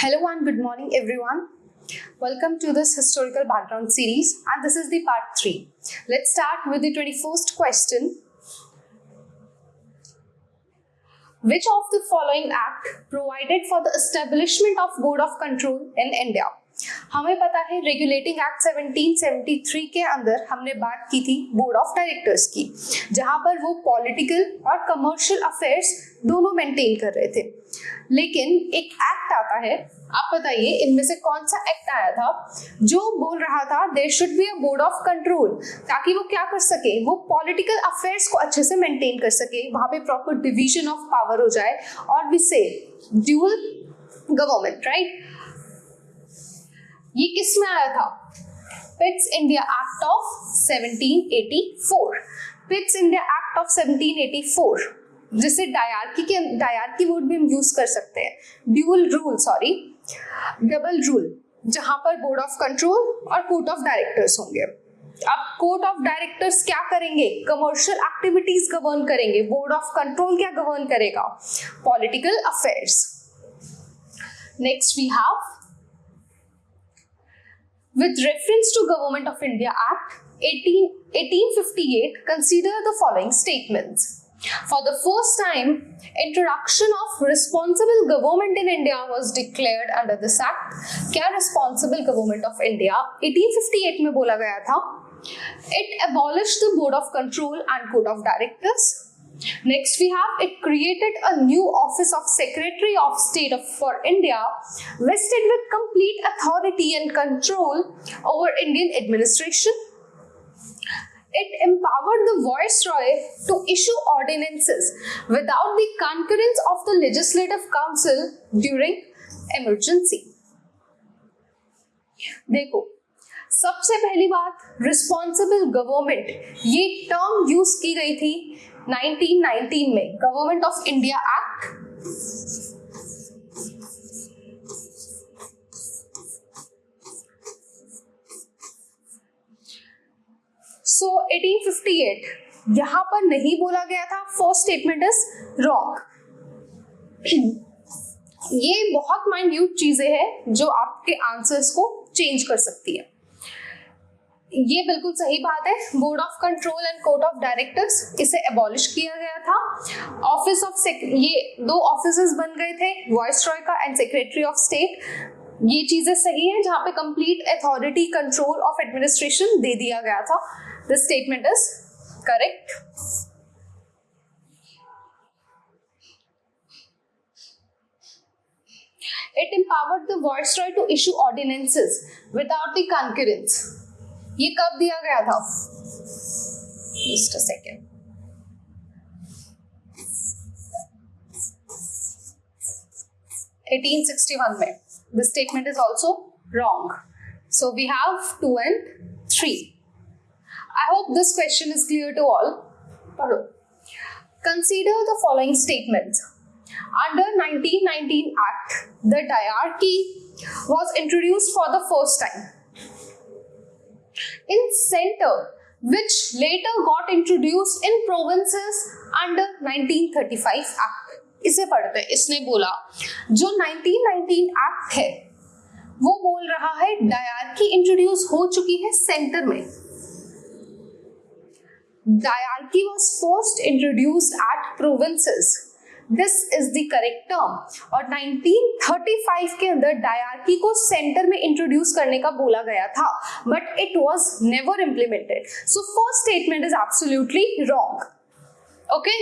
Hello and good morning everyone. Welcome to this historical background series and this is the part 3. Let's start with the 21st question. Which of the following act provided for the establishment of board of control in India? हमें पता है regulating act 1773 के अंदर हमने बात की थी board of directors की, जहां पर वो पॉलिटिकल और कमर्शियल अफेयर्स दोनों मेंटेन कर रहे थे। लेकिन एक एक्ट आता है, आप बताइए इनमें से कौन सा एक्ट आया था जो बोल रहा था there should be a board of control, ताकि वो क्या कर सके, वो पॉलिटिकल अफेयर्स को अच्छे से मेंटेन कर सके, वहां पे प्रॉपर डिवीजन ऑफ पावर हो जाए और वी से ड्यूअल गवर्नमेंट, राइट। ये किस में आया था? Pitt's India act of 1784। Pitt's India act of 1784, जिसे डायरकी वर्ड भी हम यूज कर सकते हैं, डबल रूल, जहां पर बोर्ड ऑफ कंट्रोल और कोर्ट ऑफ डायरेक्टर्स होंगे। अब कोर्ट ऑफ डायरेक्टर्स क्या करेंगे? कमर्शियल एक्टिविटीज गवर्न करेंगे। बोर्ड ऑफ कंट्रोल क्या गवर्न करेगा? Political affairs. Next we have with reference to Government of India Act 1858, consider the following statements. For the first time, introduction of responsible government in India was declared under this act. क्या responsible government of India 1858 में बोला गया था? It abolished the board of control and court of directors. Next we have, it created a new office of Secretary of State for India, vested with complete authority and control over Indian administration. It empowered the Viceroy to issue ordinances without the concurrence of the Legislative Council during emergency. देखो, सबसे पहली बात, responsible government, ये term use की गई थी 1919 में, government of India act. सो 1858 यहां पर नहीं बोला गया था। First statement is wrong. ये बहुत माइन्यूट चीजें हैं जो आपके आंसर्स को चेंज कर सकती है। ये बिल्कुल सही बात है, board of control and court of directors, इसे एबॉलिश किया गया था। ऑफिस ऑफ ये दो ऑफिसेस बन गए थे, वाइसरॉय का एंड सेक्रेटरी ऑफ स्टेट। ये चीजें सही हैं, जहां पे complete authority control of administration दे दिया गया था। This statement is correct. It empowered the Viceroy to issue ordinances without the concurrence. ये कब दिया गया था? Just a second. (1861) में. This statement is also wrong. So we have 2 and 3. I hope this question is clear to all. पढ़ो. Consider the following statements. Under 1919 Act, the diarchy was introduced for the first time in center, which later got introduced in provinces under 1935 Act. इसे पढ़ते हैं। इसने बोला जो 1919 Act है वो बोल रहा है डायरकी इंट्रोड्यूस हो चुकी है सेंटर में। Dyarchy was first introduced at provinces. This is the correct term. और 1935 के अंदर डायरकी को सेंटर में इंट्रोड्यूस करने का बोला गया था, but it was never implemented. So first statement is absolutely wrong. Okay,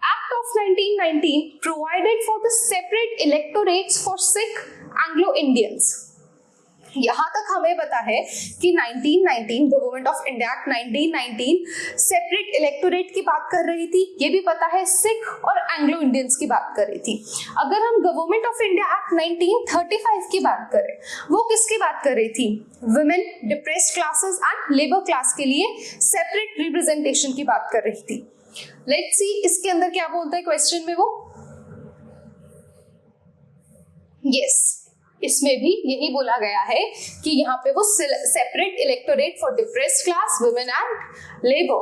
act of 1919 provided for the separate electorates for Sikh Anglo Indians. यहां तक हमें पता है कि 1919 government of India act 1919 separate electorate की बात कर रही थी। ये भी पता है सिख और एंग्लो इंडियंस की बात कर रही थी। अगर हम गवर्नमेंट ऑफ इंडिया एक्ट 1935 की बात करें, वो किसकी बात कर रही थी? Women, depressed classes and labour class के लिए सेपरेट रिप्रेजेंटेशन की बात कर रही थी। लेट्स सी इसके अंदर क्या बोलता है क्वेश्चन में वो। यस, इसमें भी यही बोला गया है कि यहाँ पे वो separate electorate for depressed class, women and labour.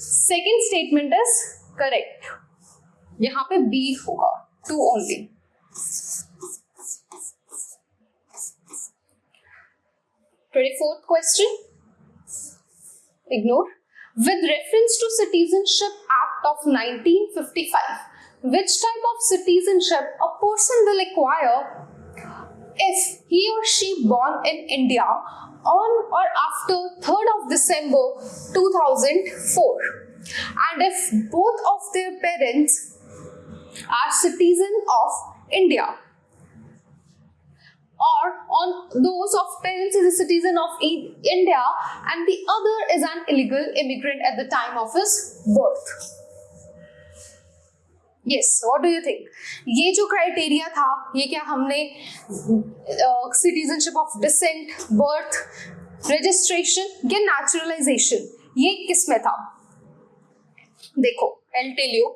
Second statement is correct. यहाँ पे बी होगा, 2 only. 24th question, ignore. With reference to Citizenship Act of 1955, which type of citizenship a person will acquire if he or she born in India on or after 3rd of December 2004, and if both of their parents are citizen of India, or on those of parents is a citizen of India and the other is an illegal immigrant at the time of his birth. Yes, what do you think? ये जो criteria था, ये क्या हमने citizenship of descent, birth, registration या naturalization, ये किस में था? देखो, I'll tell you.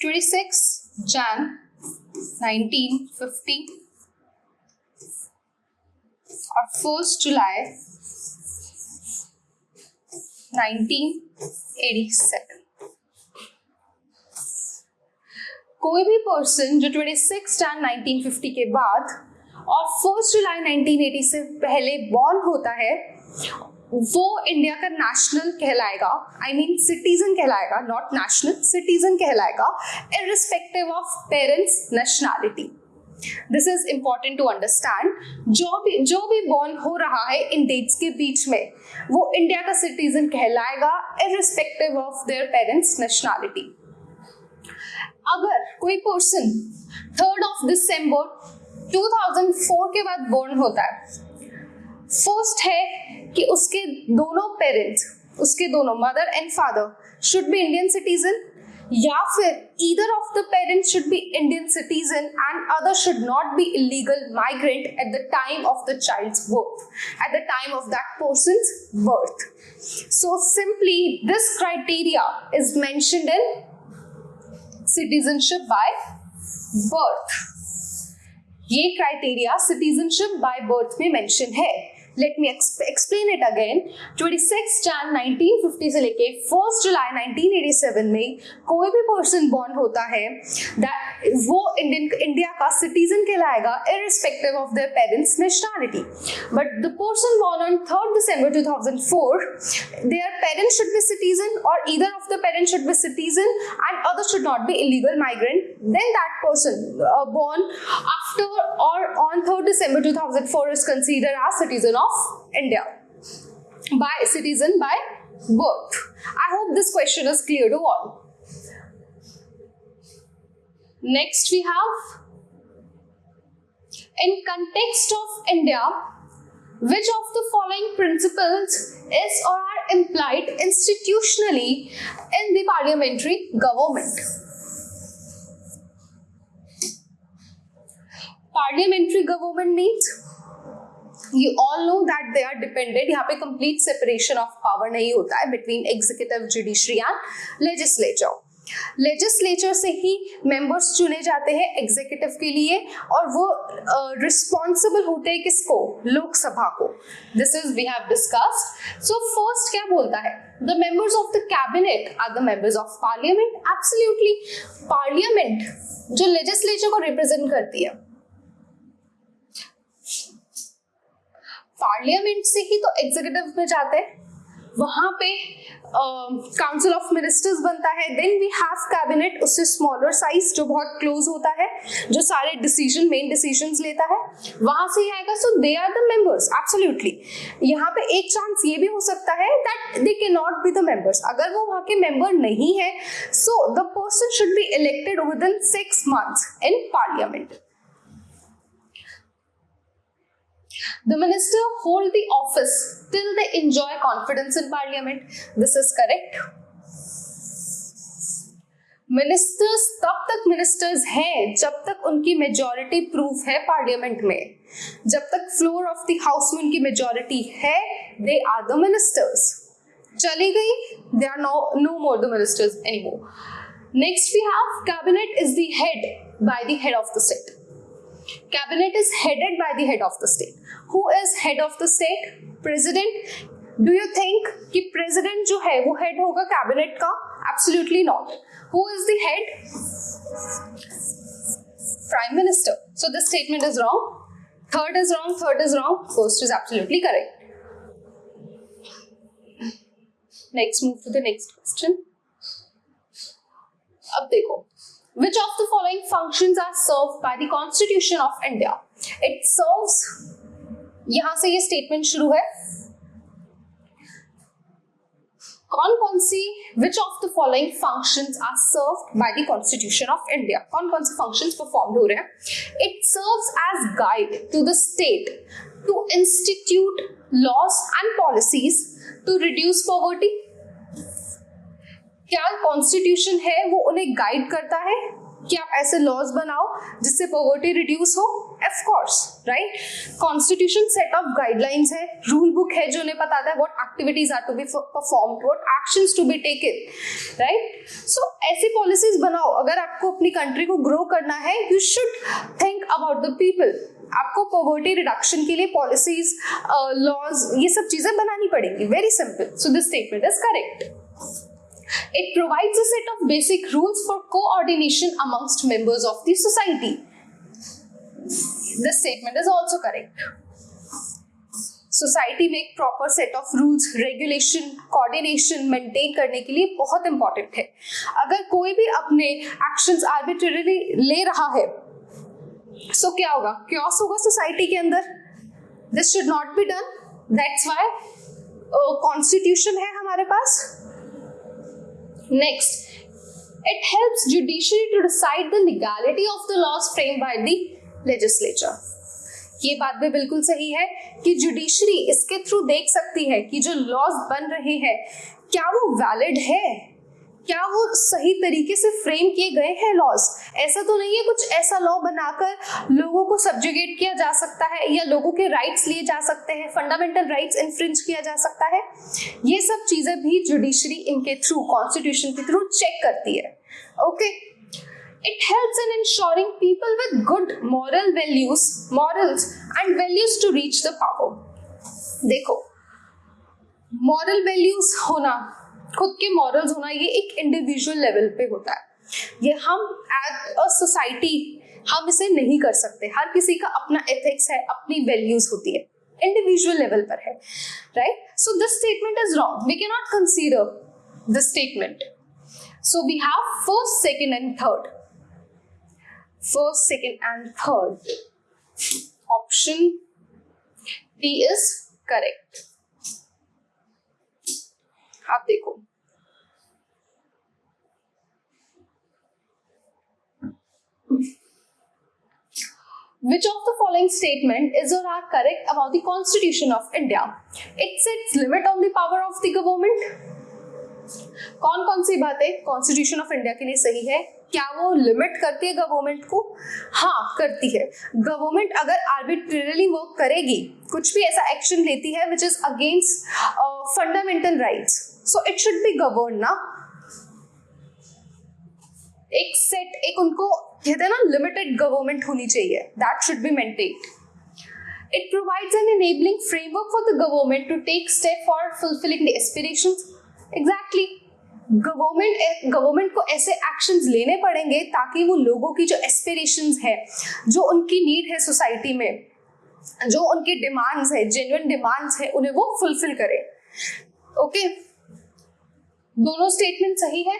26 Jan 1950 और 1 July 1987. कोई भी पर्सन जो 26 Jan 1950 के बाद और 1 July 1980 से पहले बॉर्न होता है, वो इंडिया का नेशनल कहलाएगा, आई मीन सिटीजन कहलाएगा, नॉट नेशनल, सिटीजन कहलाएगा, irrespective of parents nationality. This is important to understand. जो भी बॉर्न हो रहा है इन डेट्स के बीच में, वो इंडिया का सिटीजन कहलाएगा, irrespective of their parents nationality. अगर कोई पर्सन 3rd of December 2004 के बाद बॉर्न होता है, फर्स्ट है कि उसके दोनों पेरेंट्स, उसके दोनों mother and father should be Indian citizen, या फिर either of the parents should be Indian citizen and other should not be illegal migrant at the time of the child's birth, at the time of that person's birth. So simply this criteria is mentioned in citizenship by birth. ये criteria citizenship by birth में mention है. Let me explain it again. 26 Jan 1950 से लेके 1 July 1987 में कोई भी person born होता है, वो इंडिया का सिटीजन कहलाएगा, irrespective of their parents nationality. But the person born on 3rd December 2004, their parents should be citizen or either of the parents should be citizen and others should not be illegal migrant. Then that person born after or on 3rd December 2004 is considered as citizen of India, by citizen by birth. I hope this question is clear to all. Next we have, in context of India, which of the following principles is or are implied institutionally in the parliamentary government? Parliamentary government means, you all know that they are dependent. यहाँ पे complete separation of power नहीं होता है between executive, judiciary and legislature. Legislature से ही members चुने जाते हैं executive के लिए, और वो रिस्पॉन्सिबल होते हैं किसको? लोकसभा को. This is we have discussed. So first क्या बोलता है? The members of the cabinet are the members of parliament. Absolutely, parliament जो लेजिस्लेचर को रिप्रेजेंट करती है, पार्लियामेंट से ही तो एग्जीक्यूटिव में जाते हैं, वहां पे काउंसिल ऑफ मिनिस्टर्स बनता है. देन वी हैव कैबिनेट, उससे स्मॉलर साइज जो बहुत क्लोज होता है, जो सारे डिसीजन, मेन डिसीजंस लेता है, वहां से ही आएगा. So they are the members. Absolutely, यहाँ पे एक चांस ये भी हो सकता है that they can not be the members. अगर वो वहां के मेंबर नहीं है, so the person should be elected within 6 months in parliament. The minister hold the office till they enjoy confidence in parliament. This is correct. Ministers तब तक ministers हैं जब तक उनकी majority proof है पार्लियामेंट में. जब तक फ्लोर ऑफ द हाउस में उनकी majority है, they are the ministers. चली गई, they are no more the ministers anymore. Next we have cabinet is the head by the head of the state. Cabinet is headed by the head of the state. Who is head of the state? President. Do you think कि president जो है वो head होगा cabinet का? Absolutely not. Who is the head? Prime Minister. So this statement is wrong. Third is wrong, third is wrong, first is absolutely correct. Next, move to the next question. अब देखो, which of the following functions are served by the Constitution of India? It serves, यहां से ये statement शुरू है, कौन सी which of the following functions are served by the Constitution of India? कौन से functions performed हो रहे हैं? It serves as guide to the state to institute laws and policies to reduce poverty. क्या कॉन्स्टिट्यूशन है वो उन्हें गाइड करता है कि आप ऐसे लॉज बनाओ जिससे पॉवर्टी रिड्यूस हो? Of course, right. Constitution set of guidelines है, रूल बुक है जो उन्हें बताता है what activities are to be performed, what actions to be taken, right. So ऐसी पॉलिसीज बनाओ. अगर आपको अपनी कंट्री को ग्रो करना है, you should think about the people. आपको पॉवर्टी रिडक्शन के लिए पॉलिसीज, लॉज, ये सब चीजें बनानी पड़ेंगी. Very simple. So this statement is correct. It provides a set of basic rules for coordination amongst members of the society. This statement is also correct. Society में एक proper set of rules, regulation, coordination maintain करने के लिए बहुत important है. अगर कोई भी अपने actions arbitrarily ले रहा है, so क्या होगा? Chaos होगा society के अंदर. This should not be done. That's why constitution है हमारे पास. Next, it helps judiciary to decide the legality of the laws framed by the legislature. ये बात भी बिल्कुल सही है कि जुडिशरी इसके थ्रू देख सकती है कि जो लॉज बन रहे हैं क्या वो वैलिड है, क्या वो सही तरीके से फ्रेम किए गए हैं लॉज. ऐसा तो नहीं है कुछ ऐसा लॉ बनाकर लोगों को सब्जुगेट किया जा सकता है या लोगों के राइट्स लिए जा सकते हैं, फंडामेंटल राइट्स इन्फ्रिंज किया जा सकता है. ये सब चीजें भी जुडिशरी इनके थ्रू, कॉन्स्टिट्यूशन के थ्रू चेक करती है. Okay. It helps in ensuring people with good morals and values to reach the power. देखो, moral values होना, खुद के मॉरल्स होना, ये एक इंडिविजुअल लेवल पे होता है. ये हम एज अ सोसाइटी हम इसे नहीं कर सकते. हर किसी का अपना एथिक्स है, अपनी वैल्यूज होती है, इंडिविजुअल लेवल पर है, right. So this statement is wrong. We can not consider this statement. So we have first, second and third. First, second and third. Option D is correct. आप देखो, which of the following statement is or are correct about the Constitution of India? It sets limit on the power of the government. कौन सी बातें constitution of India के लिए सही है? क्या वो लिमिट करती है गवर्नमेंट को? हाँ, करती है. गवर्नमेंट अगर आर्बिट्रेरली वर्क करेगी, कुछ भी ऐसा एक्शन लेती है which is against fundamental rights, so it should be govern ना. एक सेट, एक उनको कहते हैं ना लिमिटेड गवर्नमेंट होनी चाहिए. That should be maintained. It provides an enabling framework for the government to take step for fulfilling the aspirations. Exactly. Government को ऐसे एक्शंस लेने पड़ेंगे ताकि वो लोगों की जो एस्पिरेशंस है, जो उनकी नीड है सोसाइटी में, जो उनके डिमांड्स है, जेन्युइन डिमांड्स है, उन्हें वो फुलफिल करे. ओके, दोनों स्टेटमेंट सही है.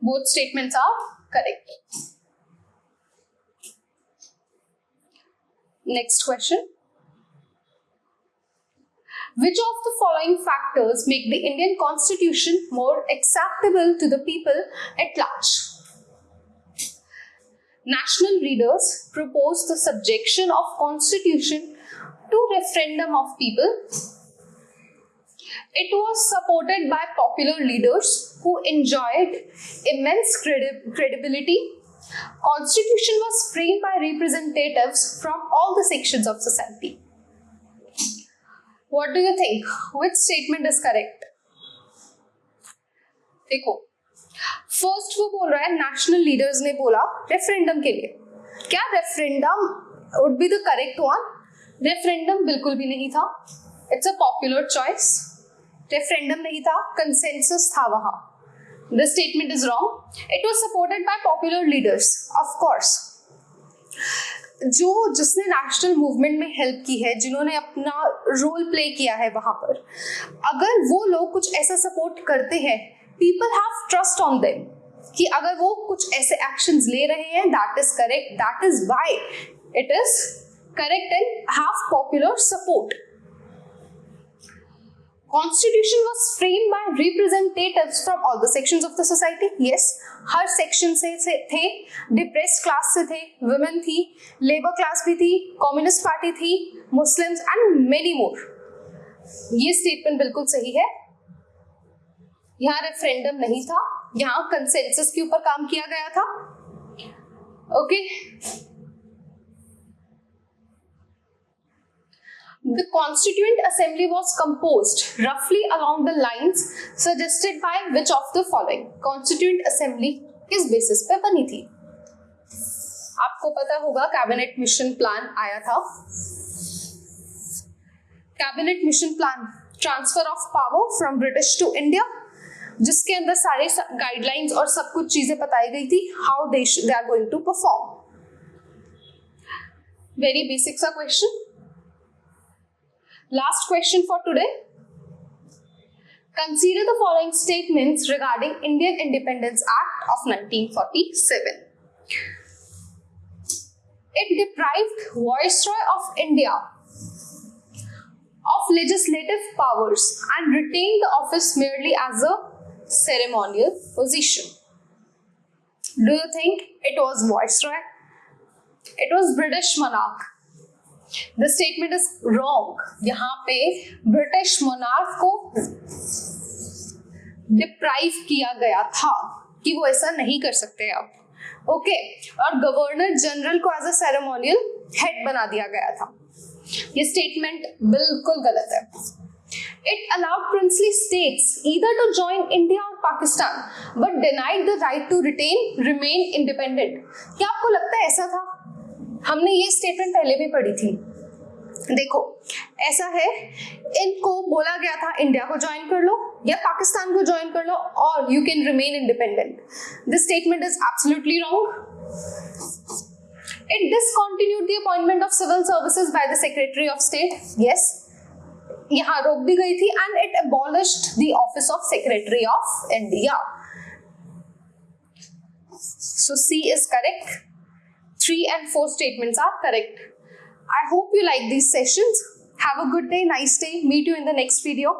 Both statements are correct. Next question. Which of the following factors make the Indian Constitution more acceptable to the people at large? National leaders proposed the subjection of Constitution to referendum of people. It was supported by popular leaders who enjoyed immense credibility. Constitution was framed by representatives from all the sections of society. What do you think? Which statement is correct? देखो, first वो बोल रहा है national leaders ने बोला referendum के लिए. क्या referendum would be the correct one? Referendum बिल्कुल भी नहीं था. It's a popular choice. Referendum नहीं था, कंसेंसस था वहां. This statement is wrong. It was supported by popular leaders. Of course जिसने नेशनल मूवमेंट में हेल्प की है, जिन्होंने अपना रोल प्ले किया है वहां पर, अगर वो लोग कुछ ऐसा सपोर्ट करते हैं, people have trust on them कि अगर वो कुछ ऐसे एक्शंस ले रहे हैं, that is correct, that is why it is correct and have popular support. Constitution was framed by representatives from all the sections of the society. Yes, her section से थे. डिप्रेस्ड क्लास से थे, women थी, labour class भी थी, communist party थी, Muslims and many more. ये statement बिल्कुल सही है. यहाँ रेफरेंडम नहीं था, यहाँ कंसेंसस के ऊपर काम किया गया था. Okay. The Constituent Assembly was composed roughly along the lines suggested by which of the following? Constituent Assembly किस बेसिस पे बनी थी? आपको पता होगा कैबिनेट मिशन प्लान आया था. Cabinet mission plan, transfer of power from British to India, जिसके अंदर सारे गाइडलाइंस और सब कुछ चीजें बताई गई थी, how they are going to perform. Very basic सा question. Last question for today. Consider the following statements regarding Indian Independence Act of 1947. It deprived Viceroy of India of legislative powers and retained the office merely as a ceremonial position. Do you think it was Viceroy? It was British monarch. The statement is wrong. यहाँ पे British monarch को deprive किया गया था कि वो ऐसा नहीं कर सकते अब. ओके. और गवर्नर जनरल को एज अ सेरेमोनियल हेड बना दिया गया था. ये स्टेटमेंट बिल्कुल गलत है. It allowed princely states either to join India or Pakistan, but denied the right to remain independent. क्या आपको लगता है ऐसा था? हमने ये स्टेटमेंट पहले भी पढ़ी थी. देखो, ऐसा है, इनको बोला गया था इंडिया को ज्वाइन कर लो या पाकिस्तान को ज्वाइन कर लो और you can remain independent. This statement is absolutely wrong. It discontinued the appointment of civil services by the secretary of state. Yes, यहाँ रोक दी गई थी. And it abolished the office of secretary of India. So C is correct. 3 and 4 statements are correct. I hope you like these sessions. Have a good day, nice day. Meet you in the next video.